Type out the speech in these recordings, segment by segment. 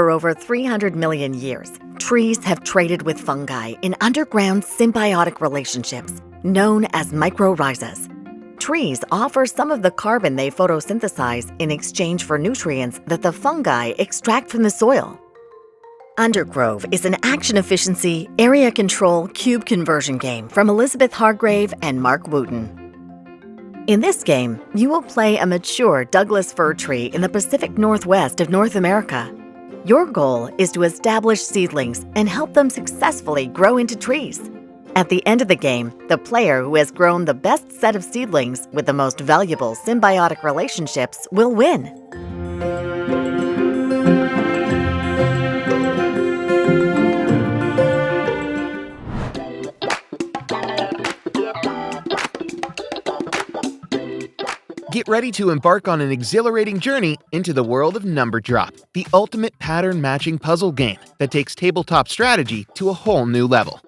For over 300 million years, trees have traded with fungi in underground symbiotic relationships known as mycorrhizas. Trees offer some of the carbon they photosynthesize in exchange for nutrients that the fungi extract from the soil. Undergrove is an action efficiency, area control, cube conversion game from Elizabeth Hargrave and Mark Wooten. In this game, you will play a mature Douglas fir tree in the Pacific Northwest of North America. Your goal is to establish seedlings and help them successfully grow into trees. At the end of the game, the player who has grown the best set of seedlings with the most valuable symbiotic relationships will win. Get ready to embark on an exhilarating journey into the world of Number Drop, the ultimate pattern-matching puzzle game that takes tabletop strategy to a whole new level.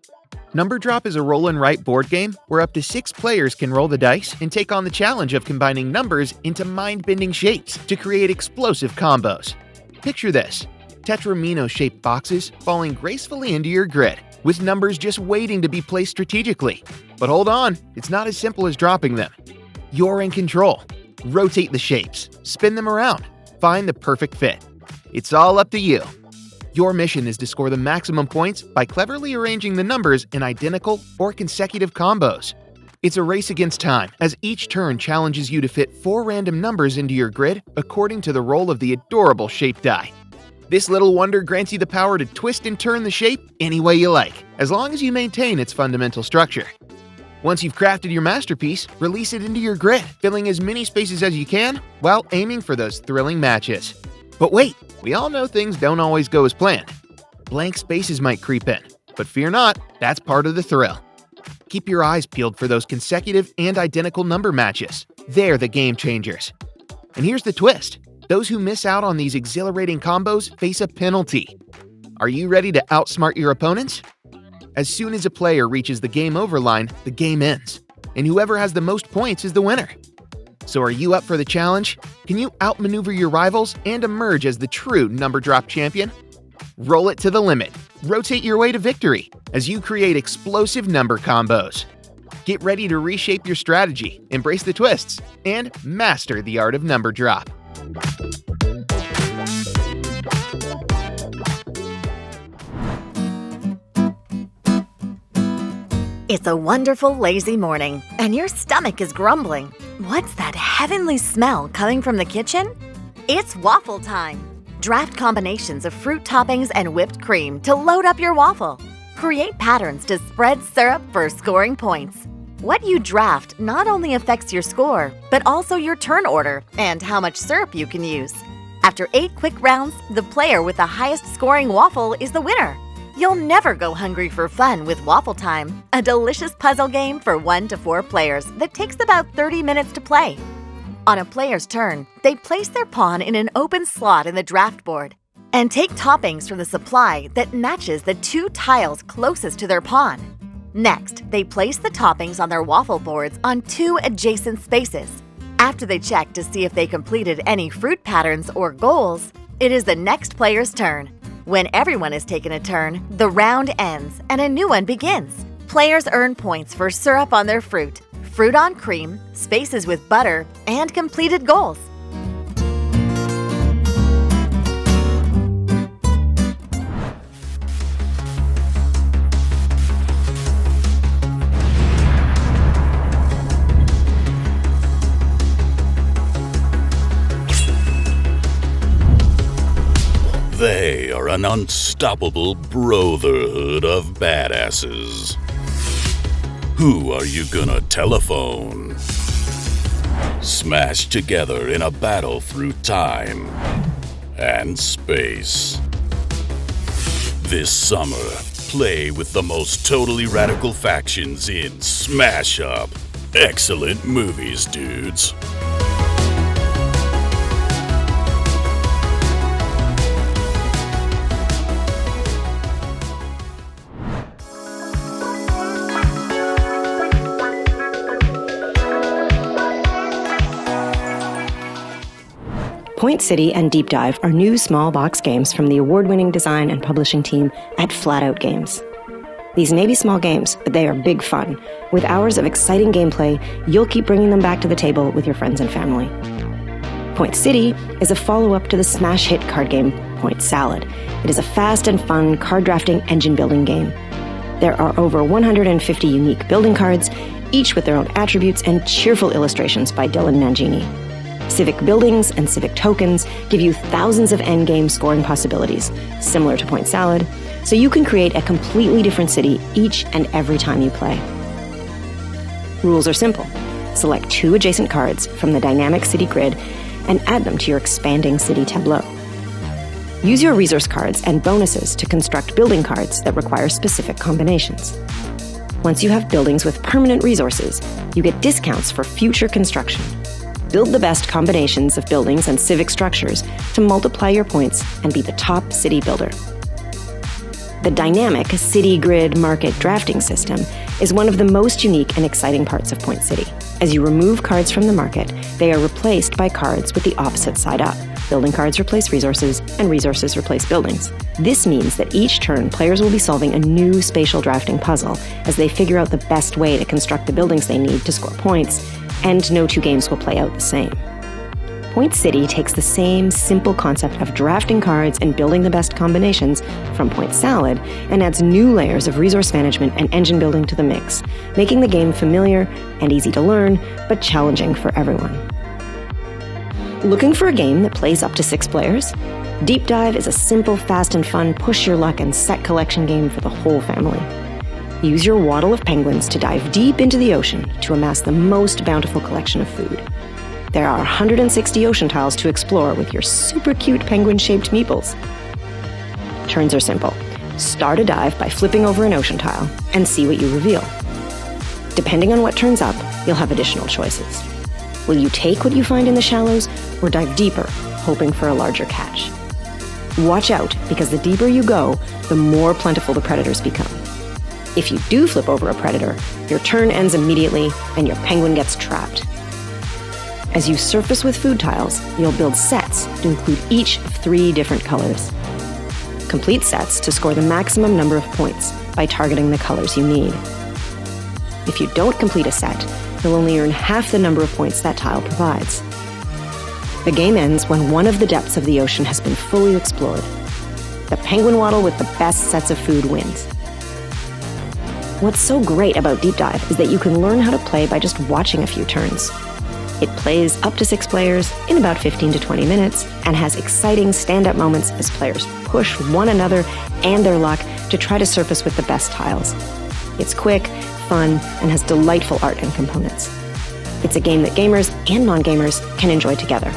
Number Drop is a roll-and-write board game where up to 6 players can roll the dice and take on the challenge of combining numbers into mind-bending shapes to create explosive combos. Picture this: Tetramino-shaped boxes falling gracefully into your grid, with numbers just waiting to be placed strategically. But hold on, it's not as simple as dropping them. You're in control. Rotate the shapes, spin them around, find the perfect fit. It's all up to you. Your mission is to score the maximum points by cleverly arranging the numbers in identical or consecutive combos. It's a race against time, as each turn challenges you to fit 4 random numbers into your grid according to the roll of the adorable shape die. This little wonder grants you the power to twist and turn the shape any way you like, as long as you maintain its fundamental structure. Once you've crafted your masterpiece, release it into your grid, filling as many spaces as you can while aiming for those thrilling matches. But wait, we all know things don't always go as planned. Blank spaces might creep in, but fear not, that's part of the thrill. Keep your eyes peeled for those consecutive and identical number matches. They're the game changers. And here's the twist: those who miss out on these exhilarating combos face a penalty. Are you ready to outsmart your opponents? As soon as a player reaches the game over line, the game ends, and whoever has the most points is the winner. So are you up for the challenge? Can you outmaneuver your rivals and emerge as the true Number Drop champion? Roll it to the limit. Rotate your way to victory as you create explosive number combos. Get ready to reshape your strategy, embrace the twists, and master the art of Number Drop. It's a wonderful, lazy morning, and your stomach is grumbling. What's that heavenly smell coming from the kitchen? It's waffle time! Draft combinations of fruit toppings and whipped cream to load up your waffle. Create patterns to spread syrup for scoring points. What you draft not only affects your score, but also your turn order and how much syrup you can use. After 8 quick rounds, the player with the highest scoring waffle is the winner. You'll never go hungry for fun with Waffle Time, a delicious puzzle game for 1 to 4 players that takes about 30 minutes to play. On a player's turn, they place their pawn in an open slot in the draft board and take toppings from the supply that matches the 2 tiles closest to their pawn. Next, they place the toppings on their waffle boards on 2 adjacent spaces. After they check to see if they completed any fruit patterns or goals, it is the next player's turn. When everyone has taken a turn, the round ends and a new one begins. Players earn points for syrup on their fruit, fruit on cream, spaces with butter, and completed goals. They are an unstoppable brotherhood of badasses. Who are you gonna telephone? Smash together in a battle through time and space. This summer, play with the most totally radical factions in Smash Up. Excellent movies, dudes. Point City and Deep Dive are new small box games from the award-winning design and publishing team at Flatout Games. These may be small games, but they are big fun. With hours of exciting gameplay, you'll keep bringing them back to the table with your friends and family. Point City is a follow-up to the smash hit card game Point Salad. It is a fast and fun card drafting engine building game. There are over 150 unique building cards, each with their own attributes and cheerful illustrations by Dylan Mangini. Civic buildings and civic tokens give you thousands of endgame scoring possibilities, similar to Point Salad, so you can create a completely different city each and every time you play. Rules are simple. Select 2 adjacent cards from the dynamic city grid and add them to your expanding city tableau. Use your resource cards and bonuses to construct building cards that require specific combinations. Once you have buildings with permanent resources, you get discounts for future construction. Build the best combinations of buildings and civic structures to multiply your points and be the top city builder. The dynamic city grid market drafting system is one of the most unique and exciting parts of Point City. As you remove cards from the market, they are replaced by cards with the opposite side up. Building cards replace resources, and resources replace buildings. This means that each turn, players will be solving a new spatial drafting puzzle as they figure out the best way to construct the buildings they need to score points, and no 2 games will play out the same. Point City takes the same simple concept of drafting cards and building the best combinations from Point Salad and adds new layers of resource management and engine building to the mix, making the game familiar and easy to learn, but challenging for everyone. Looking for a game that plays up to 6 players? Deep Dive is a simple, fast and fun push-your-luck and set collection game for the whole family. Use your waddle of penguins to dive deep into the ocean to amass the most bountiful collection of food. There are 160 ocean tiles to explore with your super cute penguin-shaped meeples. Turns are simple. Start a dive by flipping over an ocean tile and see what you reveal. Depending on what turns up, you'll have additional choices. Will you take what you find in the shallows or dive deeper, hoping for a larger catch? Watch out, because the deeper you go, the more plentiful the predators become. If you do flip over a predator, your turn ends immediately and your penguin gets trapped. As you surface with food tiles, you'll build sets to include each of 3 different colors. Complete sets to score the maximum number of points by targeting the colors you need. If you don't complete a set, you'll only earn half the number of points that tile provides. The game ends when one of the depths of the ocean has been fully explored. The penguin waddle with the best sets of food wins. What's so great about Deep Dive is that you can learn how to play by just watching a few turns. It plays up to 6 players in about 15 to 20 minutes and has exciting stand-up moments as players push one another and their luck to try to surface with the best tiles. It's quick, fun, and has delightful art and components. It's a game that gamers and non-gamers can enjoy together.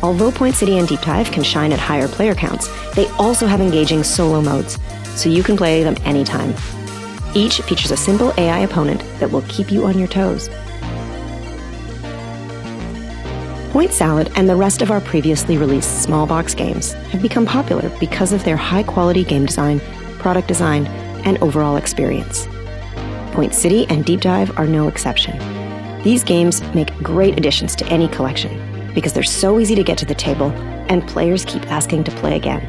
Although Point City and Deep Dive can shine at higher player counts, they also have engaging solo modes, so you can play them anytime. Each features a simple AI opponent that will keep you on your toes. Point Salad and the rest of our previously released small box games have become popular because of their high-quality game design, product design, and overall experience. Point City and Deep Dive are no exception. These games make great additions to any collection because they're so easy to get to the table and players keep asking to play again.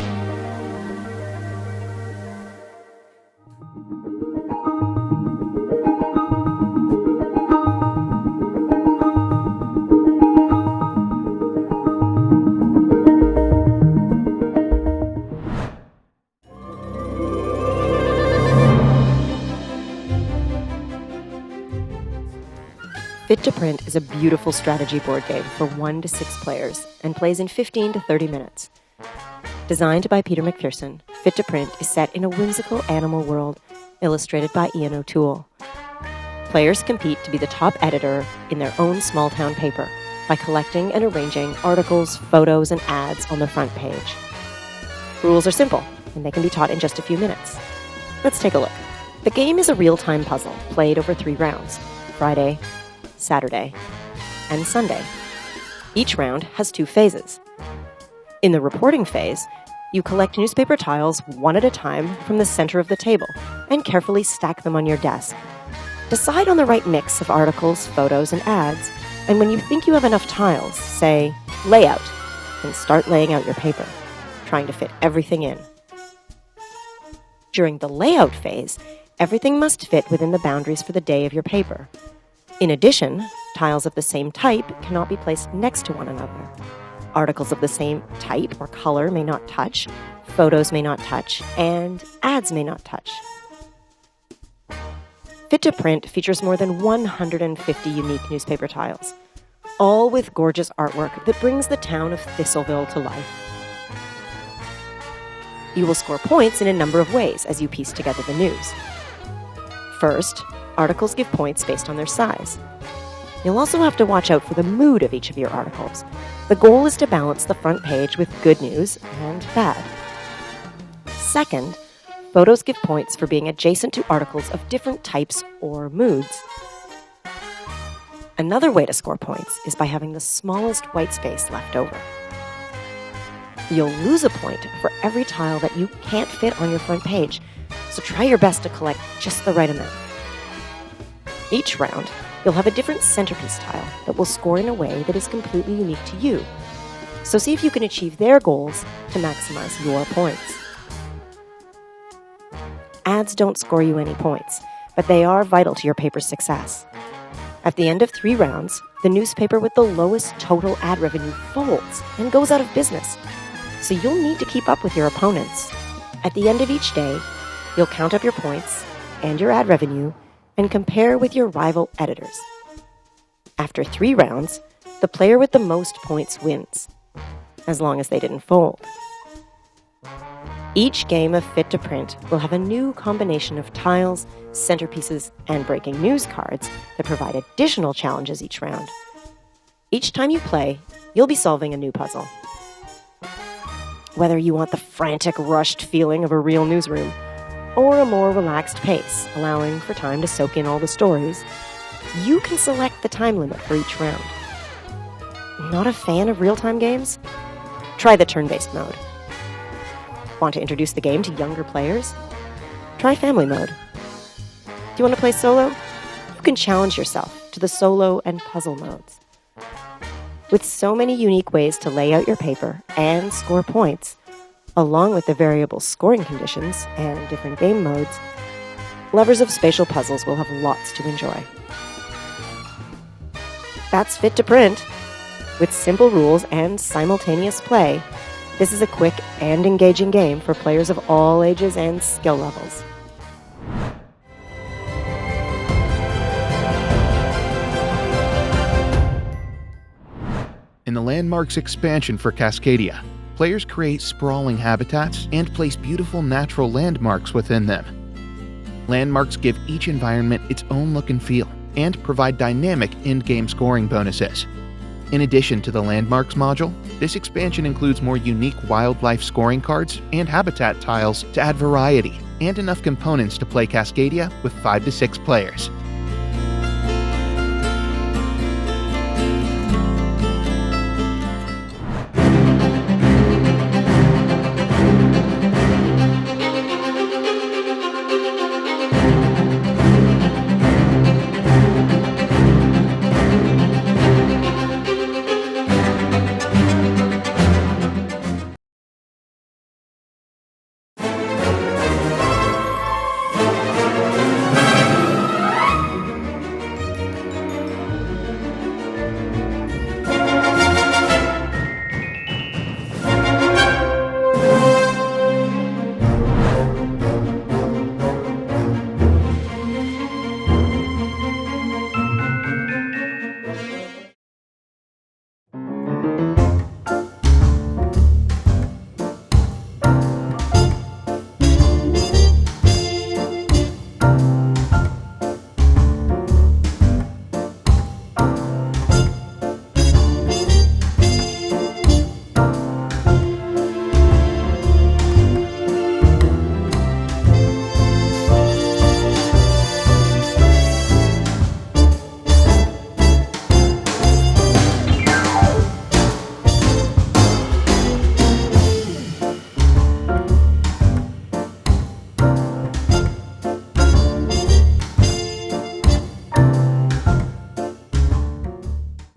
Fit to Print is a beautiful strategy board game for 1 to 6 players and plays in 15 to 30 minutes. Designed by Peter McPherson, Fit to Print is set in a whimsical animal world illustrated by Ian O'Toole. Players compete to be the top editor in their own small-town paper by collecting and arranging articles, photos, and ads on the front page. Rules are simple, and they can be taught in just a few minutes. Let's take a look. The game is a real-time puzzle played over 3 rounds: Friday, Saturday, and Sunday. Each round has 2 phases. In the reporting phase, you collect newspaper tiles one at a time from the center of the table and carefully stack them on your desk. Decide on the right mix of articles, photos, and ads, and when you think you have enough tiles, say, layout, and start laying out your paper, trying to fit everything in. During the layout phase, everything must fit within the boundaries for the day of your paper. In addition, tiles of the same type cannot be placed next to one another. Articles of the same type or color may not touch, photos may not touch, and ads may not touch. Fit to Print features more than 150 unique newspaper tiles, all with gorgeous artwork that brings the town of Thistleville to life. You will score points in a number of ways as you piece together the news. First, articles give points based on their size. You'll also have to watch out for the mood of each of your articles. The goal is to balance the front page with good news and bad. Second, photos give points for being adjacent to articles of different types or moods. Another way to score points is by having the smallest white space left over. You'll lose a point for every tile that you can't fit on your front page, so try your best to collect just the right amount. Each round, you'll have a different centerpiece tile that will score in a way that is completely unique to you, so see if you can achieve their goals to maximize your points. Ads don't score you any points, but they are vital to your paper's success. At the end of 3 rounds, the newspaper with the lowest total ad revenue folds and goes out of business, so you'll need to keep up with your opponents. At the end of each day, you'll count up your points and your ad revenue and compare with your rival editors. After 3 rounds, the player with the most points wins, as long as they didn't fold. Each game of Fit to Print will have a new combination of tiles, centerpieces, and breaking news cards that provide additional challenges each round. Each time you play, you'll be solving a new puzzle. Whether you want the frantic, rushed feeling of a real newsroom, or a more relaxed pace, allowing for time to soak in all the stories, you can select the time limit for each round. Not a fan of real-time games? Try the turn-based mode. Want to introduce the game to younger players? Try family mode. Do you want to play solo? You can challenge yourself to the solo and puzzle modes. With so many unique ways to lay out your paper and score points, along with the variable scoring conditions and different game modes, lovers of spatial puzzles will have lots to enjoy. That's Fit to Print. With simple rules and simultaneous play, this is a quick and engaging game for players of all ages and skill levels. In the Landmarks expansion for Cascadia, players create sprawling habitats and place beautiful natural landmarks within them. Landmarks give each environment its own look and feel, and provide dynamic in-game scoring bonuses. In addition to the Landmarks module, this expansion includes more unique wildlife scoring cards and habitat tiles to add variety, and enough components to play Cascadia with 5 to 6 players.